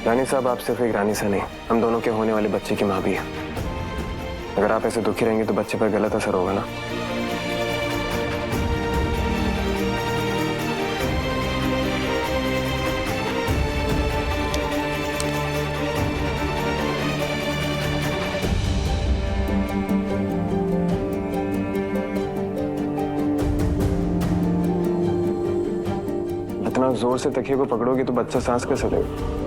रानी साहब, आप सिर्फ एक रानी सा नहीं, हम दोनों के होने वाले बच्चे की माँ भी है। अगर आप ऐसे दुखी रहेंगे तो बच्चे पर गलत असर होगा ना। इतना जोर से तकिए को पकड़ोगे तो बच्चा सांस कैसे लेगा?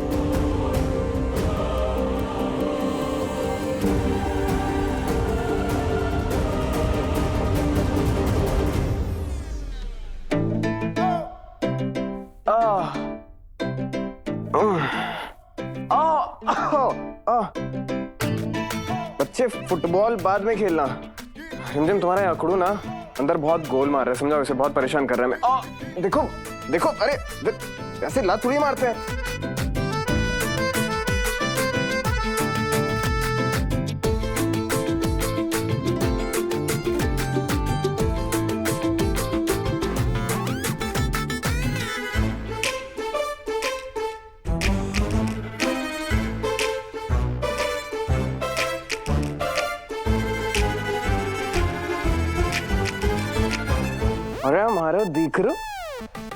बच्चे फुटबॉल बाद में खेलना। रिमझिम, तुम्हारा अकड़ू ना अंदर बहुत गोल मार रहा है, समझाओ इसे, बहुत परेशान कर रहा है। मैं देखो देखो, अरे ऐसे लात थोड़ी मारते हैं। अरे हमारा दिख रहा,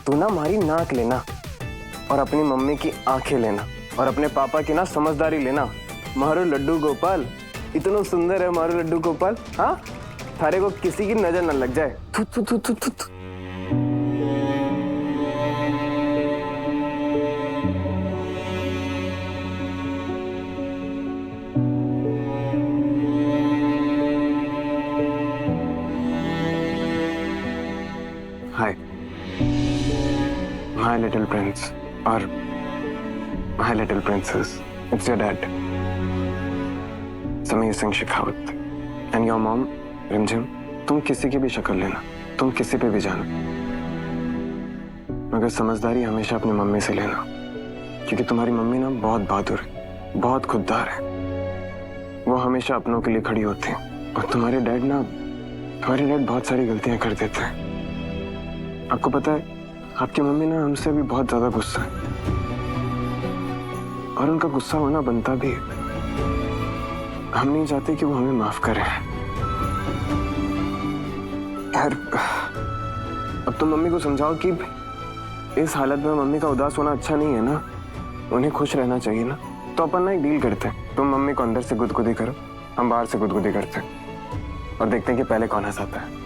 तू ना हमारी नाक लेना और अपनी मम्मी की आंखें लेना और अपने पापा की ना समझदारी लेना। मारो लड्डू गोपाल, इतना सुंदर है मारो लड्डू गोपाल। हाँ, थारे को किसी की नजर न लग जाए। थु थु थु थु थु थु। हाय my little prince or my little princess, it's your dad, Sameer Singh Shekhawat, and your mom, रिमझिम। तुम किसी की भी शक्ल लेना, तुम किसी पे भी जाना, मगर समझदारी हमेशा अपनी मम्मी से लेना, क्योंकि तुम्हारी मम्मी ना बहुत बहादुर है, बहुत खुददार है। वो हमेशा अपनों के लिए खड़ी होती है। और तुम्हारे डैड बहुत सारी गलतियां कर देते हैं। आपको पता है, आपकी मम्मी ना हमसे भी बहुत ज्यादा गुस्सा है और उनका गुस्सा होना बनता भी है। हम नहीं चाहते कि वो हमें माफ करें। यार, अब तुम मम्मी को समझाओ कि इस हालत में मम्मी का उदास होना अच्छा नहीं है ना, उन्हें खुश रहना चाहिए ना। तो अपन ना एक डील करते हैं, तुम मम्मी को अंदर से गुदगुदी करो, हम बाहर से गुदगुदी करते हैं और देखते हैं कि पहले कौन हंसाता है।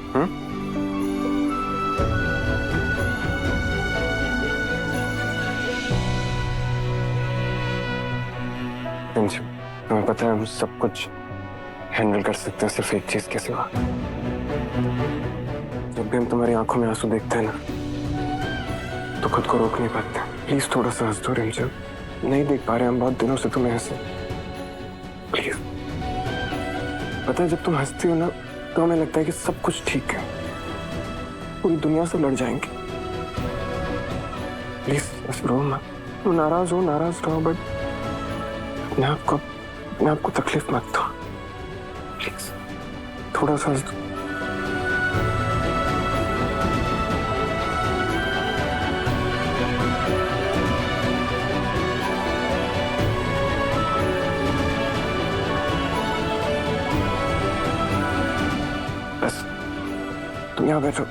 तुम्हें पता है, हम सब कुछ हैंडल कर सकते हैं, सिर्फ एक चीज के सिवा। जब भी हम तुम्हारी आंखों में आंसू देखते हैं ना, तो खुद को रोक नहीं पाते। प्लीज थोड़ा सा हंस दो रिमझिम, नहीं देख पा रहे हम बहुत दिनों से तुम्हें हंसे। प्लीज। पता है, जब तुम हंसती हो ना तो हमें लगता है कि सब कुछ ठीक है, पूरी दुनिया से लड़ जाएंगे। प्लीज ऐसे रो मत, तुम नाराज रहो, बट अपने आप को तकलीफ मत दो। प्लीज थोड़ा सा हंस दो। बस तुम यहाँ बैठो।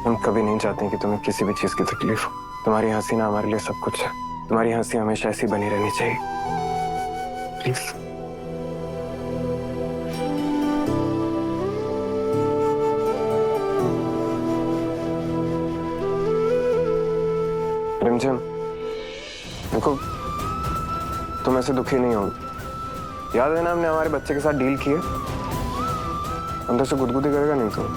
हम कभी नहीं चाहते कि तुम्हें किसी भी चीज की तकलीफ हो। तुम्हारी हंसी ना हमारे लिए सब कुछ है। तुम्हारी हंसी हमेशा ऐसी बनी रहनी चाहिए। प्लीज। रिमझिम, देखो, तुम ऐसे दुखी नहीं होगी। याद है ना, हमने हमारे बच्चे के साथ डील की है। अंदर से गुदगुदी करेगा नहीं तो।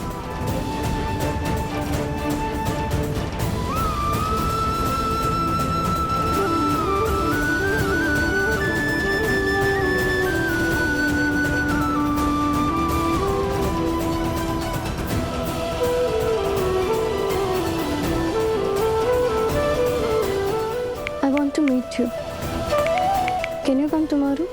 I want to meet you. Can you come tomorrow?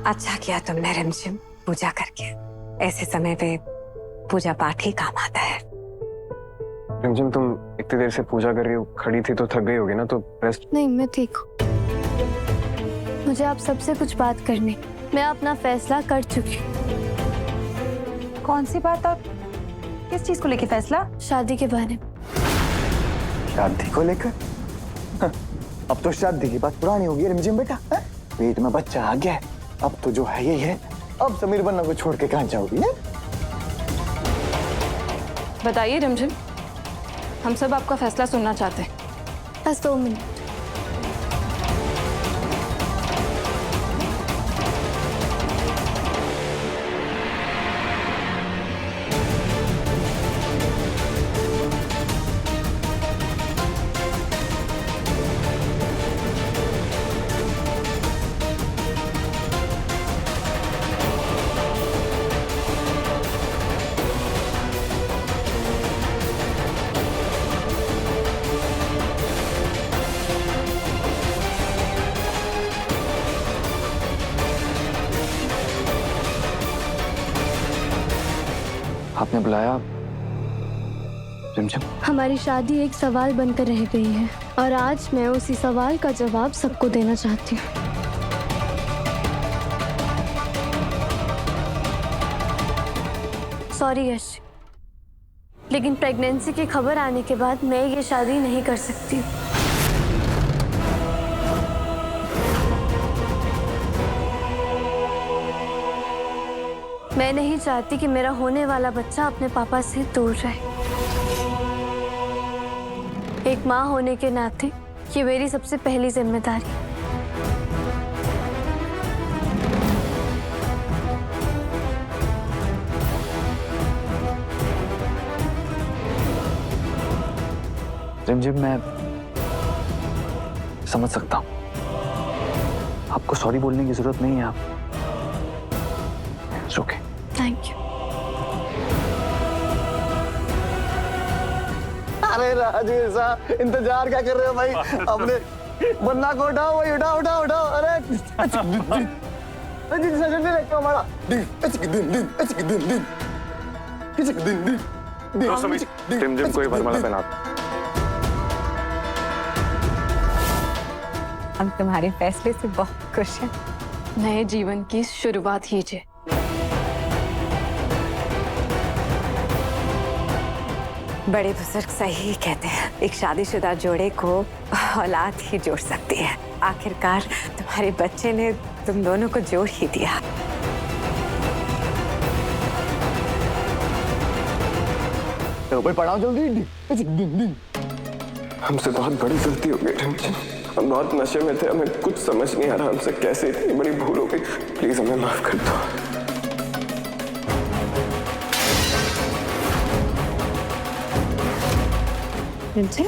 अच्छा किया तुमने रिमझिम पूजा करके। ऐसे समय पे पूजा पाठ ही काम आता है। रिमझिम, तुम इतनी देर से पूजा कर रही हो, खड़ी थी तो थक गई होगी ना, तो रेस्ट। नहीं, मैं ठीक हूँ। मुझे आप सबसे कुछ बात करनी। मैं अपना फैसला कर चुकी हूँ। कौन सी बात और किस चीज को लेके फैसला? शादी के बारे में। शादी को लेकर? हाँ, अब तो शादी की बात पुरानी हो गई रिमझिम बेटा। हाँ? पेट में बच्चा आ गया है, अब तो जो है यही है। अब समीर बन्ना को छोड़ के कहाँ जाओगी? बताइए रिमझिम, हम सब आपका फैसला सुनना चाहते हैं। बस 2 मिनट। आपने बुलाया रिमझिम? हमारी शादी एक सवाल बनकर रह गई है और आज मैं उसी सवाल का जवाब सबको देना चाहती हूँ। सॉरी यश, लेकिन प्रेगनेंसी की खबर आने के बाद मैं ये शादी नहीं कर सकती। मैं नहीं चाहती कि मेरा होने वाला बच्चा अपने पापा से दूर रहे। एक माँ होने के नाते ये मेरी सबसे पहली जिम्मेदारी। रिमझिम, मैं समझ सकता हूँ, आपको सॉरी बोलने की जरूरत नहीं है। आप ओके। Thank you. अरे राजवीर साहब, इंतजार क्या कर रहे हो भाई? अपने बन्ना को उठाओ भाई, उठाओ उठाओ उठाओ। अरे रिमझिम को वरमाला पहना। हम तुम्हारे फैसले से बहुत खुश हैं। नए जीवन की शुरुआत कीजिए। बड़े बुजुर्ग सही कहते हैं, एक शादीशुदा जोड़े को औलाद ही जोड़ सकती है। आखिरकार तुम्हारे बच्चे ने तुम दोनों को जोड़ ही दिया। तो भाई पढ़ाओ जल्दी। हमसे बहुत बड़ी गलती हो गई रिमझिम। हम बहुत नशे में थे, हमें कुछ समझ नहीं आ रहा हमसे कैसे इतनी बड़ी भूल हो गई। प्लीज हमें माफ कर दो। रिमझिम,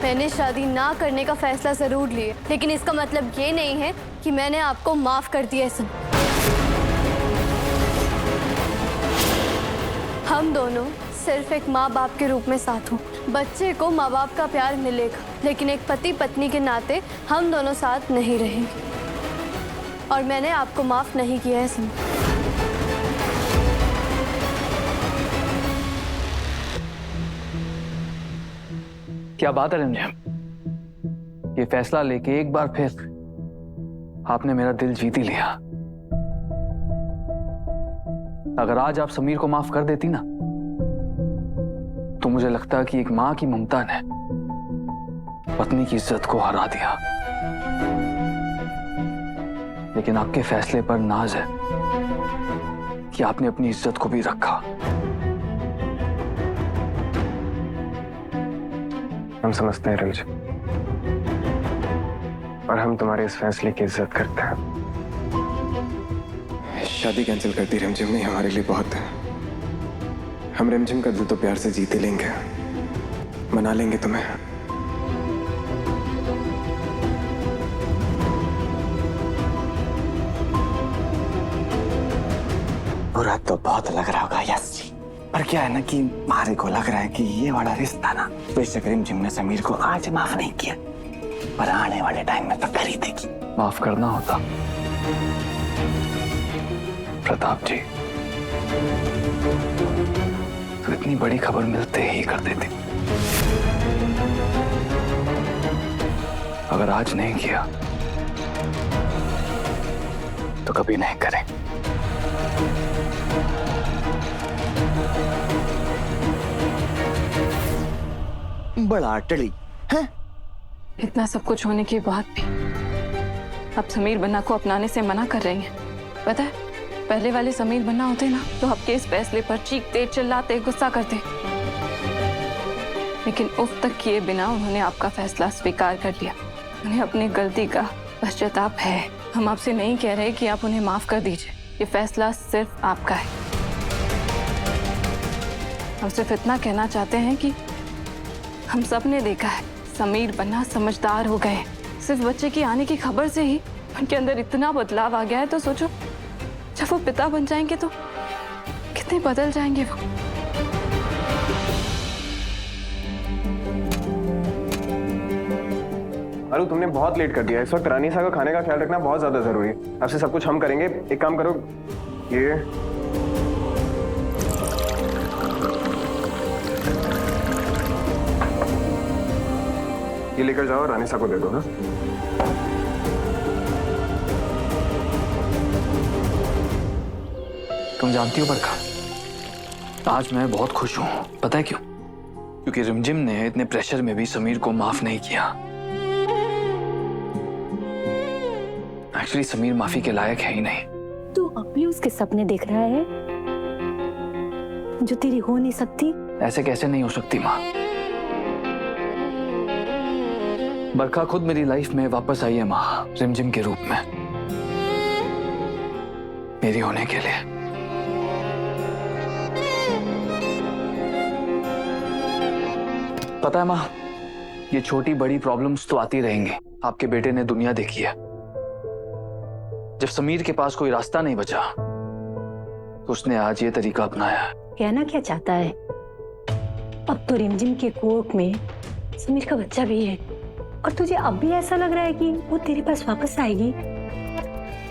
मैंने शादी ना करने का फैसला जरूर लिया, लेकिन इसका मतलब ये नहीं है कि मैंने आपको माफ कर दिया है। हम दोनों सिर्फ एक माँ बाप के रूप में साथ हों। बच्चे को माँ बाप का प्यार मिलेगा, लेकिन एक पति पत्नी के नाते हम दोनों साथ नहीं रहेंगे। और मैंने आपको माफ नहीं किया है सिंह। क्या बात है रिमझिम, ये फैसला लेके एक बार फिर आपने मेरा दिल जीत ही लिया। अगर आज आप समीर को माफ कर देती ना, तो मुझे लगता कि एक मां की ममता ने पत्नी की इज्जत को हरा दिया। लेकिन आपके फैसले पर नाज है कि आपने अपनी इज्जत को भी रखा। हम समझते हैं रिमझिम, और हम तुम्हारे इस फैसले की इज्जत करते हैं। शादी कैंसिल कर दी रिमझिम ने, हमारे लिए बहुत है। हम रिमझिम का दिल तो प्यार से जीत ही लेंगे, मना लेंगे तुम्हें। बुरा तो बहुत लग रहा होगा यश जी, पर क्या है ना कि मारे को लग रहा है कि ये वाला रिश्ता ना, बेशक रिमझिम ने समीर को आज माफ नहीं किया, पर आने वाले टाइम में तो कर ही देगी। माफ करना होता प्रताप जी, तो इतनी बड़ी खबर मिलते ही कर देते। अगर आज नहीं किया तो कभी नहीं करें। बड़ा टली है। इतना सब कुछ होने के बाद भी आप समीर बन्ना को अपनाने से मना कर रही हैं। पता है, पहले वाले समीर बन्ना होते ना तो आपके इस फैसले पर चीखते, चिल्लाते, गुस्सा करते, लेकिन उफ तक किए बिना उन्होंने आपका फैसला स्वीकार कर लिया। उन्हें अपनी गलती का पश्चाताप है। हम आपसे नहीं कह रहे कि आप उन्हें माफ कर दीजिए, ये फैसला सिर्फ आपका है। हम सिर्फ इतना कहना चाहते हैं कि हम सब ने देखा है समीर बन्ना समझदार हो गए। सिर्फ बच्चे की आने की खबर से ही उनके अंदर इतना बदलाव आ गया है, तो सोचो जब वो पिता बन जाएंगे तो कितने बदल जाएंगे वो। अरु तुमने बहुत लेट कर दिया। इस वक्त रानीसा का खाने का ख्याल रखना बहुत ज्यादा जरूरी है। आपसे सब कुछ हम करेंगे। एक काम करो, ये लेकर जाओ, रानीसा को दे दो ना। तुम जानती हो बरखा, आज मैं बहुत खुश हूं। पता है क्यों? क्योंकि रिमझिम ने इतने प्रेशर में भी समीर को माफ नहीं किया। एक्चुअली समीर माफी के लायक है ही नहीं। तू अब भी उसके सपने देख रहा है जो तेरी हो नहीं सकती। ऐसे कैसे नहीं हो सकती माँ? बरखा खुद मेरी लाइफ में वापस आई है माँ, रिमझिम के रूप में, मेरी होने के लिए। पता है माँ, ये छोटी बड़ी प्रॉब्लम्स तो आती रहेंगी। आपके बेटे ने दुनिया देखी है। जब समीर के पास कोई रास्ता नहीं बचा तो उसने आज ये तरीका अपनाया है। कहना क्या चाहता है? अब तो रिमझिम के कोर्ट में समीर का बच्चा भी है और तुझे अब भी ऐसा लग रहा है कि वो तेरे पास वापस आएगी?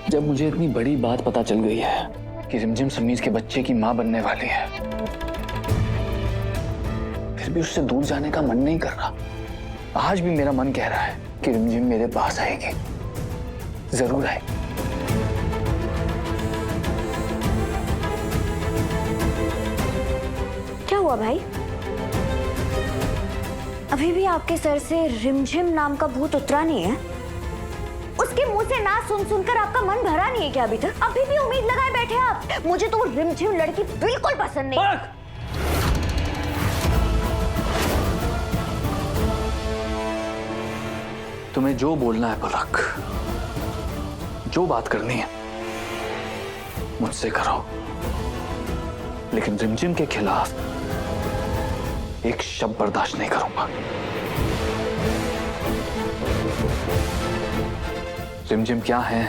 जब मुझे इतनी बड़ी बात पता चल गई है कि रिमझिम समीर के बच्चे की मां बनने वाली है, फिर भी उससे दूर जाने का मन नहीं कर रहा। आज भी मेरा मन कह रहा है कि रिमझिम मेरे पास आएगी, जरूर आएगी। क्या हुआ भाई? अभी भी आपके सर से रिमझिम नाम का भूत उतरा नहीं है? उसके मुंह से ना सुन सुनकर आपका मन भरा नहीं है क्या अभी तक? अभी भी उम्मीद लगाए बैठे आप? मुझे तो वो रिमझिम लड़की बिल्कुल पसंद नहीं। तुम्हें जो बोलना है पलक, जो बात करनी है मुझसे करो, लेकिन रिमझिम के खिलाफ एक शब्द बर्दाश्त नहीं करूंगा। रिमझिम क्या है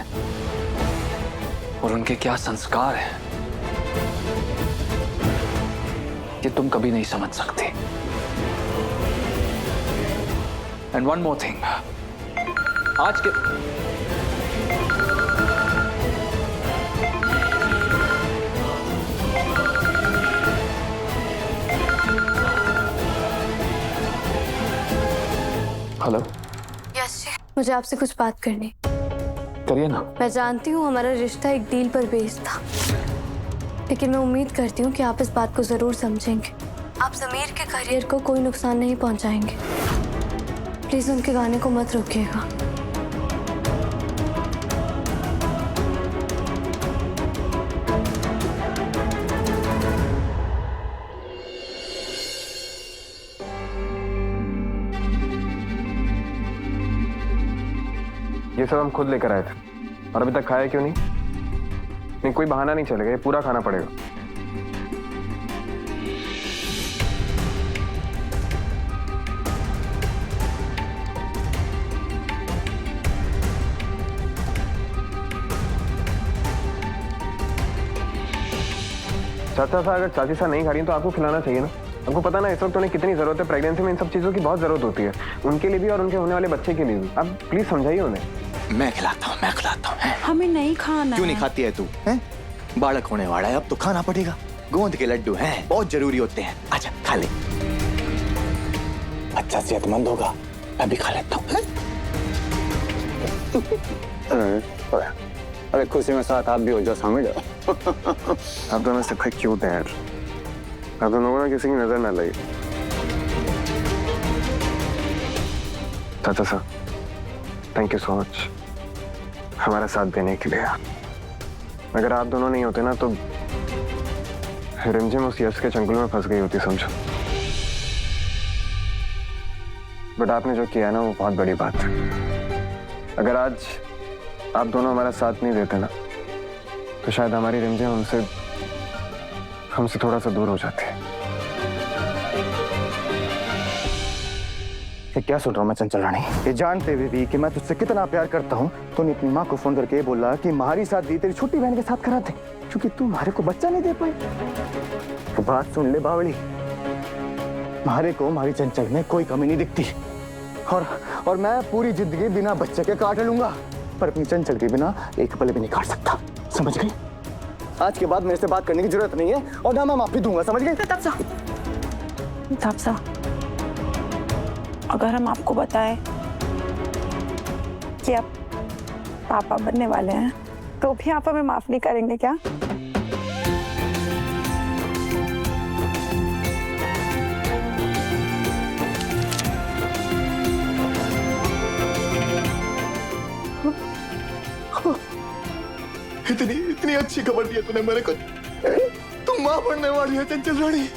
और उनके क्या संस्कार हैं, ये तुम कभी नहीं समझ सकते। एंड वन मोर थिंग, आज के हेलो। यस जी, मुझे आपसे कुछ बात करनी। करिए ना। मैं जानती हूँ हमारा रिश्ता एक डील पर बेस्ड था, लेकिन मैं उम्मीद करती हूँ कि आप इस बात को जरूर समझेंगे। आप समीर के करियर को कोई नुकसान नहीं पहुंचाएंगे। प्लीज उनके गाने को मत रोकिएगा। ये सब हम खुद लेकर आए थे और अभी तक खाया क्यों नहीं? नहीं, कोई बहाना नहीं चलेगा, ये पूरा खाना पड़ेगा। चाचा सा, अगर चाची सा नहीं खा रही तो आपको खिलाना चाहिए ना। आपको पता ना इस वक्त उन्हें कितनी जरूरत है, प्रेगनेंसी में इन सब चीजों की बहुत जरूरत होती है, उनके लिए भी और उनके होने वाले बच्चे के लिए भी। आप प्लीज समझाइए उन्हें। मैं खिलाता हूँ हैं? हमें नहीं खाना। क्यों नहीं खाती है तू हैं? बालक होने वाला है, अब तो खाना पड़ेगा। गोंद के लड्डू हैं, बहुत जरूरी होते हैं। आजा खा ले, बच्चा सेहतमंद होगा। मैं भी खा लेता हूँ। अरे खुशी में साथ आप भी हो जाओ, समझ जाओ। आप दोनों से क्यूट है यार, आप दोनों को ना किसी की नजर ना लगे। चाचा साहब, थैंक यू सो मच हमारा साथ देने के लिए। अगर आप दोनों नहीं होते ना तो रिमझिम उस यश के चंगुल में फंस गई होती, समझो। बट आपने जो किया है ना वो बहुत बड़ी बात है। अगर आज आप दोनों हमारा साथ नहीं देते ना तो शायद हमारी रिमझिम हमसे थोड़ा सा दूर हो जाती है। ये क्या सुन रहा हूँ मैं चंचल रानी? ये जानते हुए भी कि मैं तुझसे कितना प्यार करता हूँ, तूने अपनी माँ को फोन करके बोला कि हमारी शादी तेरी छोटी बहन के साथ करा दे, क्योंकि तू हमारे को बच्चा नहीं दे पाई। तो बात सुन ले बावली, हमारे को हमारी चंचल में कोई कमी नहीं दिखती, और मैं पूरी जिंदगी बिना बच्चे के काट लूंगा, पर अपनी चंचल के बिना एक पल भी नहीं काट सकता। समझ गई? आज के बाद मेरे से बात करने की जरूरत नहीं है, और ना मैं माफी दूंगा। समझ गई? तापसा, अगर हम आपको बताएं कि आप पापा बनने वाले हैं तो भी आप हमें माफ नहीं करेंगे क्या? इतनी अच्छी खबर दी है तूने मेरे को। तुम माँ बनने वाली है चंचल रानी,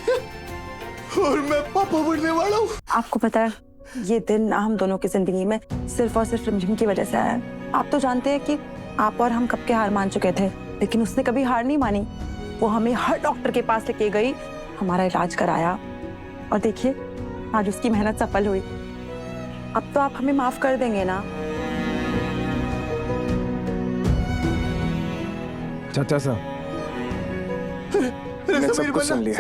और मैं पापा बनने वाला हूँ। आपको पता है ये दिन हम दोनों की जिंदगी में सिर्फ और सिर्फ रिमझिम की वजह से आया है। आप तो जानते हैं कि आप और हम कब के हार मान चुके थे, लेकिन उसने कभी हार नहीं मानी। वो हमें हर डॉक्टर के पास लेके गई, हमारा इलाज कराया, और देखिए आज उसकी मेहनत सफल हुई। अब तो आप हमें माफ कर देंगे ना? चाचा साहब, मैंने सब कुछ सुन लिया।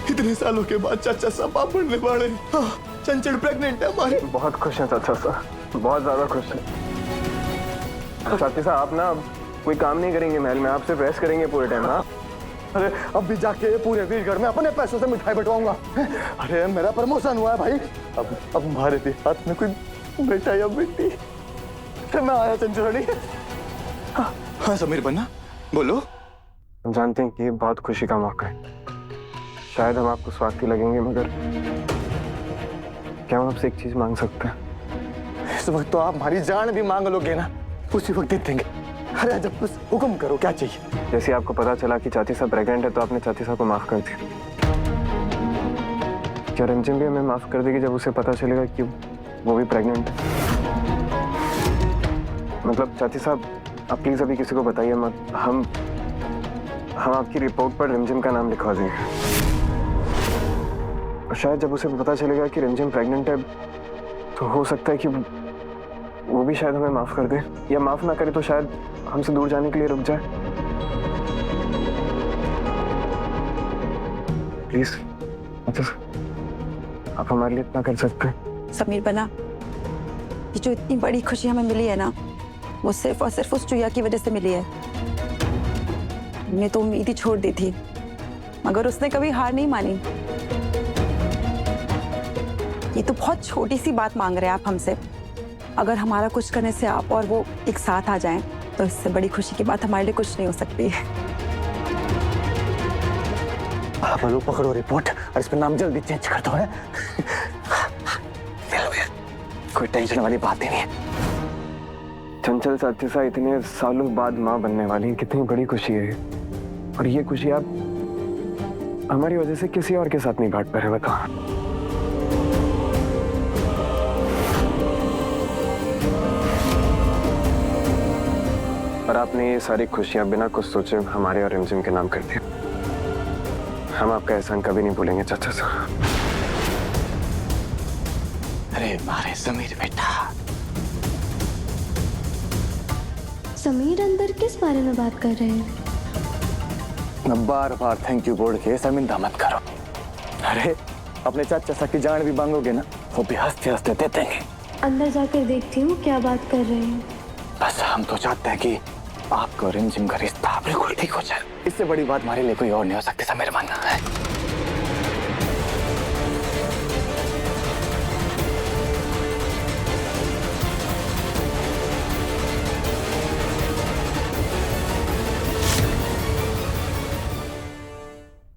इतने सालों के बाद चाचा साहब आप बनने वाले। चंचल प्रेग्नेंट है हमारी। बहुत खुश हैं चाचा साहब, बहुत ज्यादा खुश हैं। चाचा साहब आप ना अब कोई काम नहीं करेंगे महल में, आप सिर्फ रेस्ट करेंगे पूरे टाइम। हाँ, अरे अब भी जाके पूरे वीरगढ़ में अपने पैसों से मिठाई बंटवाऊंगा। अरे मेरा प्रमोशन हुआ है भाई, अब हमारे भी हाथ में कोई बेटा या बेटी। मैं आया चंचल रानी। हाँ समीर बन्ना, बोलो। हम जानते हैं कि ये बहुत खुशी का मौका है, शायद हम आपको स्वार्थी लगेंगे, मगर क्या हम आपसे एक चीज मांग सकते हैं? इस वक्त तो आप हमारी जान भी मांग लोगे ना, उसी वक्त दे देंगे। अरे जब बस हुक्म करो, क्या चाहिए? जैसे आपको पता चला कि चाची साहब प्रेग्नेंट है तो आपने चाची साहब को माफ कर दिया। क्या रिमझिम भी हमें माफ कर देगी जब उसे पता चलेगा कि वो भी प्रेग्नेंट है? मतलब चाची साहब आप प्लीज अभी किसी को बताइए मत, हम आपकी रिपोर्ट पर रिमझिम का नाम लिखवा देंगे। और शायद जब उसे पता चलेगा कि रिमझिम प्रेग्नेंट है तो हो सकता है कि वो भी शायद हमें माफ कर दे, या माफ ना करे तो शायद हमसे दूर जाने के लिए रुक जाए। प्लीज आप हमारे लिए इतना कर सकते हैं? समीर बना, ये जो इतनी बड़ी खुशी हमें मिली है ना, वो सिर्फ और सिर्फ उस चुया की वजह से मिली है। हमने तो उम्मीद ही छोड़ दी थी, मगर उसने कभी हार नहीं मानी। ये तो बहुत छोटी सी बात मांग रहे हैं आप हमसे। अगर हमारा कुछ करने से आप और वो एक साथ आ जाएं, तो इससे बड़ी खुशी की बात हमारे लिए कुछ नहीं हो सकती है। आप लोग पकड़ो रिपोर्ट और इस पर नाम जल्दी चेंज कर दो। है कोई टेंशन वाली बात ही नहीं है। चंचल चाची साहब इतने सालों बाद माँ बनने वाली है, कितनी बड़ी खुशी है। और ये खुशी आप हमारी वजह से किसी और के साथ नहीं बांट पा रहे, बताओ। और आपने ये सारी खुशियां बिना कुछ सोचे हमारे और रिमझिम के नाम कर दिया। हम आपका एहसान कभी नहीं भूलेंगे चाचा साहब। अरे मारे समीर बेटा। समीर अंदर किस बारे में बात कर रहे हैं? बार बार थैंक यू बोल के शर्मिंदा मत करो। अरे अपने चाचा की जान भी मांगोगे ना, वो भी हंसते हंसते दे देंगे। अंदर जाकर देखती हूँ क्या बात कर रहे हैं। बस हम तो चाहते हैं कि आपको रिमझिम का रिश्ता बिल्कुल ठीक हो जाए। इससे बड़ी बात हमारे लिए कोई और नहीं हो सकती, मेरा मानना है।